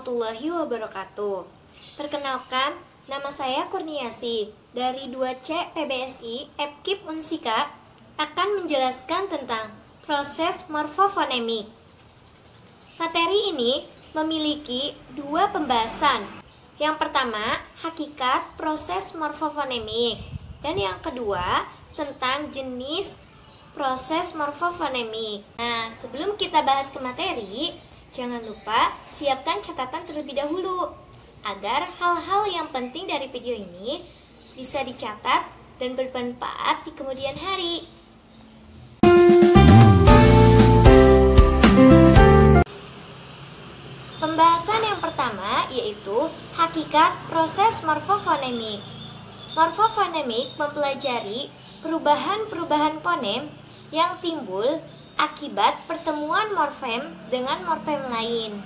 warahmatullahi wabarakatuh. Perkenalkan, nama saya Kurniasi dari 2C PBSI Epkib Unsika akan menjelaskan tentang proses morfofonemik. Materi ini memiliki dua pembahasan. Yang pertama, hakikat proses morfofonemik, dan yang kedua, tentang jenis proses morfofonemik. Nah, sebelum kita bahas ke materi, jangan lupa siapkan catatan terlebih dahulu agar hal-hal yang penting dari video ini bisa dicatat dan bermanfaat di kemudian hari. Pembahasan yang pertama yaitu hakikat proses morfofonemik. Morfofonemik mempelajari perubahan-perubahan fonem yang timbul akibat pertemuan morfem dengan morfem lain.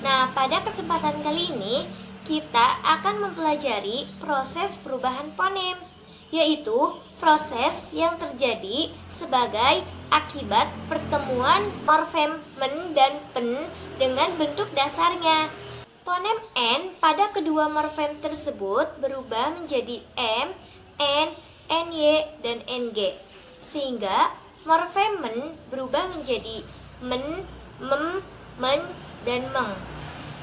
Nah, pada kesempatan kali ini kita akan mempelajari proses perubahan fonem, yaitu proses yang terjadi sebagai akibat pertemuan morfem men dan pen dengan bentuk dasarnya. Fonem N pada kedua morfem tersebut berubah menjadi M, N, NY, dan NG, sehingga morfem men berubah menjadi men, mem, men, dan meng,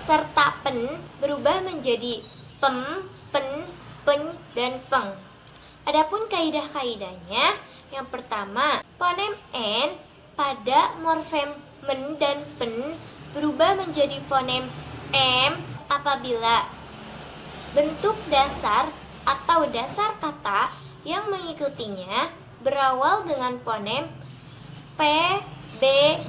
serta pen berubah menjadi pem, pen, peny, dan peng. Adapun kaidah-kaidahnya, yang pertama, fonem N pada morfem men dan pen berubah menjadi fonem M apabila bentuk dasar atau dasar kata yang mengikutinya berawal dengan fonem P, B,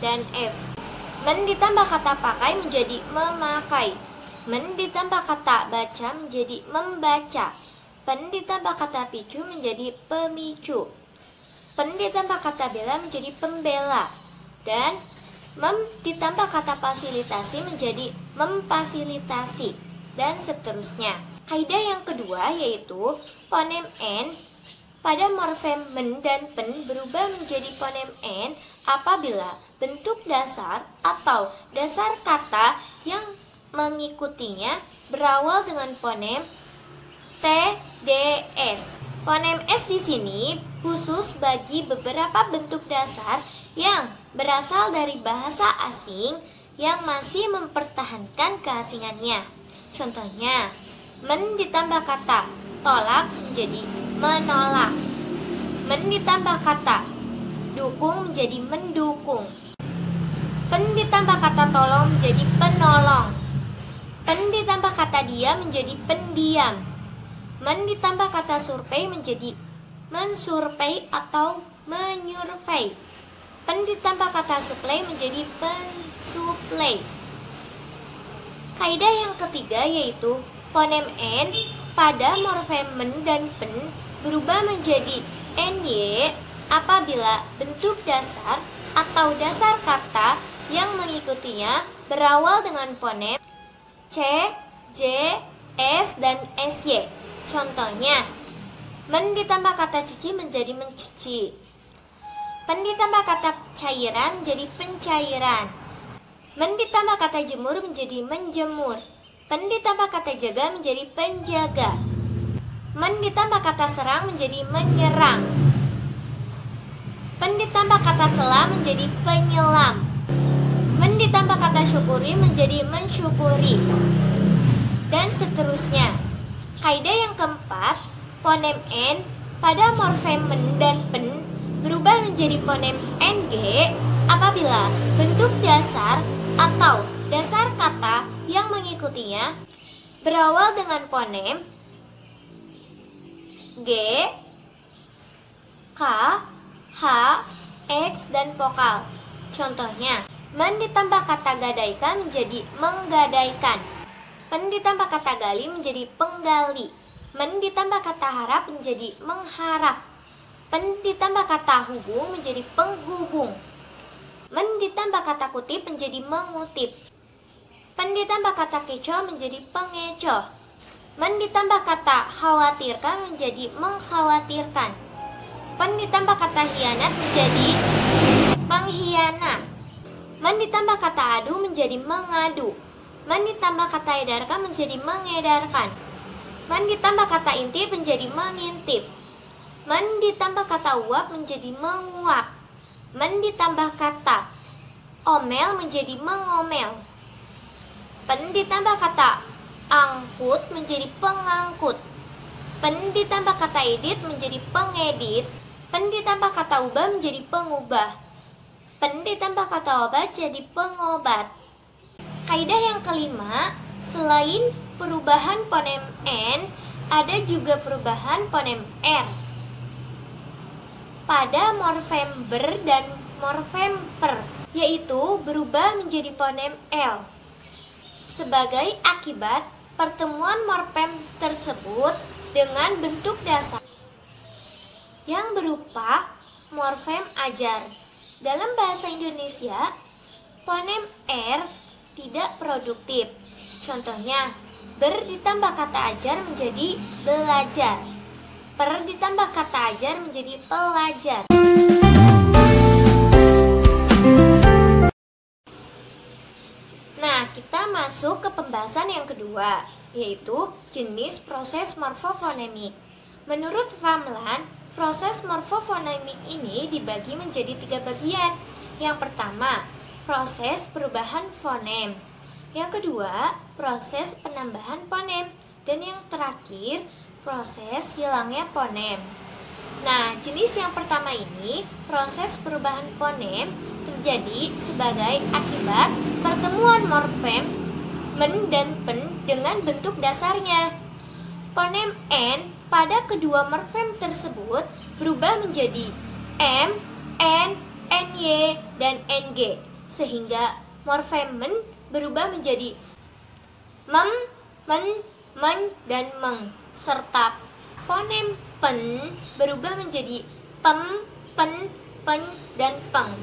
dan F. Men ditambah kata pakai menjadi memakai. Men ditambah kata baca menjadi membaca. Pen ditambah kata picu menjadi pemicu. Pen ditambah kata bela menjadi pembela. Dan mem ditambah kata fasilitasi menjadi memfasilitasi, dan seterusnya. Kaidah yang kedua yaitu fonem N pada morfem men dan pen berubah menjadi fonem N apabila bentuk dasar atau dasar kata yang mengikutinya berawal dengan fonem T, D, S. Fonem S di sini khusus bagi beberapa bentuk dasar yang berasal dari bahasa asing yang masih mempertahankan keasingannya. Contohnya, men ditambah kata tolak menjadi menolak. Men ditambah kata dukung menjadi mendukung. Pen ditambah kata tolong menjadi penolong. Pen ditambah kata diam menjadi pendiam. Men ditambah kata survei menjadi mensurvei atau menyurvei. Pen ditambah kata suplai menjadi pensuplai. Kaidah yang ketiga yaitu fonem N pada morfem men dan pen berubah menjadi NY apabila bentuk dasar atau dasar kata yang mengikutinya berawal dengan fonem C, J, S, dan SY. Contohnya, men ditambah kata cuci menjadi mencuci. Pen ditambah kata cairan menjadi pencairan. Men ditambah kata jemur menjadi menjemur. Pen ditambah kata jaga menjadi penjaga. Men ditambah kata serang menjadi menyerang. Pen ditambah kata selam menjadi penyelam. Men ditambah kata syukuri menjadi mensyukuri, dan seterusnya. Kaidah yang keempat, fonem N pada morfem men dan pen berubah menjadi fonem NG apabila bentuk dasar atau dasar kata yang mengikutinya berawal dengan fonem G, K, H, X, dan vokal. Contohnya, men ditambah kata gadaikan menjadi menggadaikan. Pen ditambah kata gali menjadi penggali. Men ditambah kata harap menjadi mengharap. Pen ditambah kata hubung menjadi penghubung. Men ditambah kata kutip menjadi mengutip. Pen ditambah kata kecoh menjadi pengecoh. Men ditambah kata khawatirkan menjadi mengkhawatirkan. Pen ditambah kata hianat menjadi pengkhianat. Men ditambah kata adu menjadi mengadu. Men ditambah kata edarkan menjadi mengedarkan. Men ditambah kata intip menjadi mengintip. Men ditambah kata uap menjadi menguap. Men ditambah kata omel menjadi mengomel. Pen ditambah kata angkut menjadi pengangkut. Pen ditambah kata edit menjadi pengedit. Pen ditambah kata ubah menjadi pengubah. Pen ditambah kata obat jadi pengobat. Kaidah yang kelima, selain perubahan fonem N, ada juga perubahan fonem R pada morfem ber dan morfem per, yaitu berubah menjadi fonem L sebagai akibat pertemuan morfem tersebut dengan bentuk dasar yang berupa morfem ajar. Dalam bahasa Indonesia, fonem R tidak produktif. Contohnya, ber ditambah kata ajar menjadi belajar. Per ditambah kata ajar menjadi pelajar. Nah, kita masuk ke pembahasan yang kedua, yaitu jenis proses morfofonemik. Menurut Ramlan, proses morfofonemik ini dibagi menjadi 3 bagian. Yang pertama, proses perubahan fonem. Yang kedua, proses penambahan fonem. Dan yang terakhir, proses hilangnya fonem. Nah, jenis yang pertama ini, proses perubahan fonem, terjadi sebagai akibat pertemuan morfem men dan pen dengan bentuk dasarnya. Fonem N pada kedua morfem tersebut berubah menjadi M, N, NY, dan NG, sehingga morfem men berubah menjadi mem, men, dan meng, serta fonem pen berubah menjadi pem, pen, dan peng.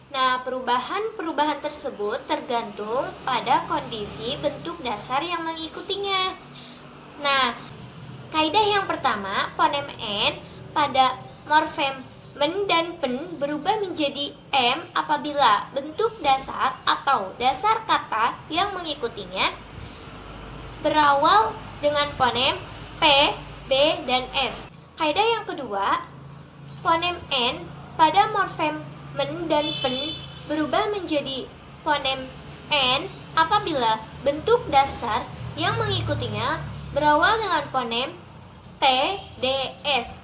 Nah, perubahan tersebut tergantung pada kondisi bentuk dasar yang mengikutinya. Nah, kaidah yang pertama, fonem N pada morfem men dan pen berubah menjadi M apabila bentuk dasar atau dasar kata yang mengikutinya berawal dengan fonem P, B, dan F. Kaidah yang kedua, fonem N pada morfem men dan pen berubah menjadi fonem N apabila bentuk dasar yang mengikutinya berawal dengan fonem T, D, S.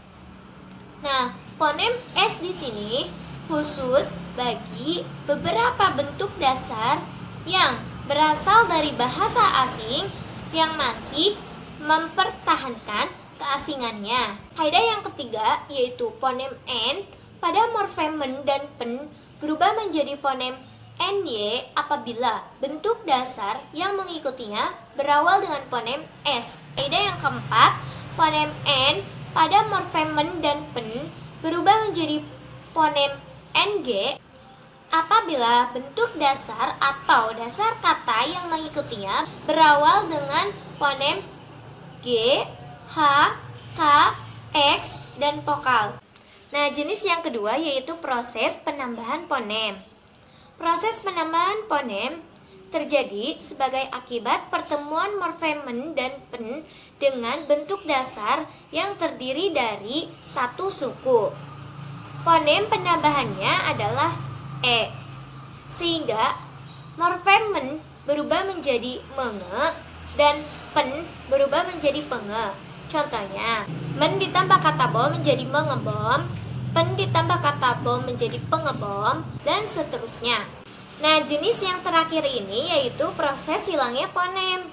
Nah, fonem S di sini khusus bagi beberapa bentuk dasar yang berasal dari bahasa asing yang masih mempertahankan keasingannya. Kaidah yang ketiga yaitu fonem N pada morfem men dan pen berubah menjadi fonem NY apabila bentuk dasar yang mengikutinya berawal dengan fonem S. Kaidah yang keempat, fonem N pada morfem men dan pen berubah menjadi fonem NG apabila bentuk dasar atau dasar kata yang mengikutinya berawal dengan fonem G, H, K, X, dan vokal. Nah, jenis yang kedua yaitu proses penambahan fonem. Proses penambahan fonem terjadi sebagai akibat pertemuan morfem men dan pen dengan bentuk dasar yang terdiri dari satu suku. Fonem penambahannya adalah E, sehingga morfem men berubah menjadi menge dan pen berubah menjadi penge. Contohnya, men ditambah kata bom menjadi mengebom, pen ditambah kata bom menjadi pengebom, dan seterusnya. Nah, jenis yang terakhir ini yaitu proses hilangnya fonem.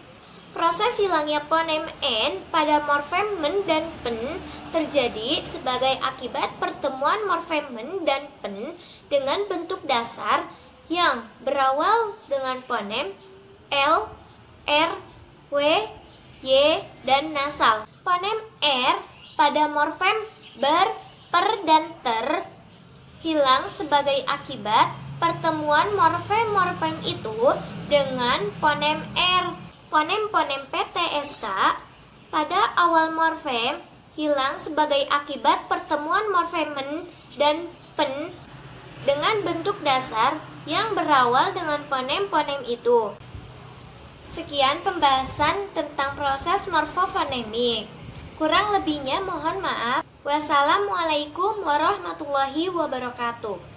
Proses hilangnya fonem N pada morfem men dan pen terjadi sebagai akibat pertemuan morfem men dan pen dengan bentuk dasar yang berawal dengan fonem L, R, W, Y, dan nasal. Fonem R pada morfem ber, per, dan ter hilang sebagai akibat pertemuan morfem-morfem itu dengan fonem R. Fonem-fonem PTSK pada awal morfem hilang sebagai akibat pertemuan morfem men dan pen dengan bentuk dasar yang berawal dengan fonem-fonem itu. Sekian pembahasan tentang proses morfofonemik. Kurang lebihnya mohon maaf. Wassalamualaikum warahmatullahi wabarakatuh.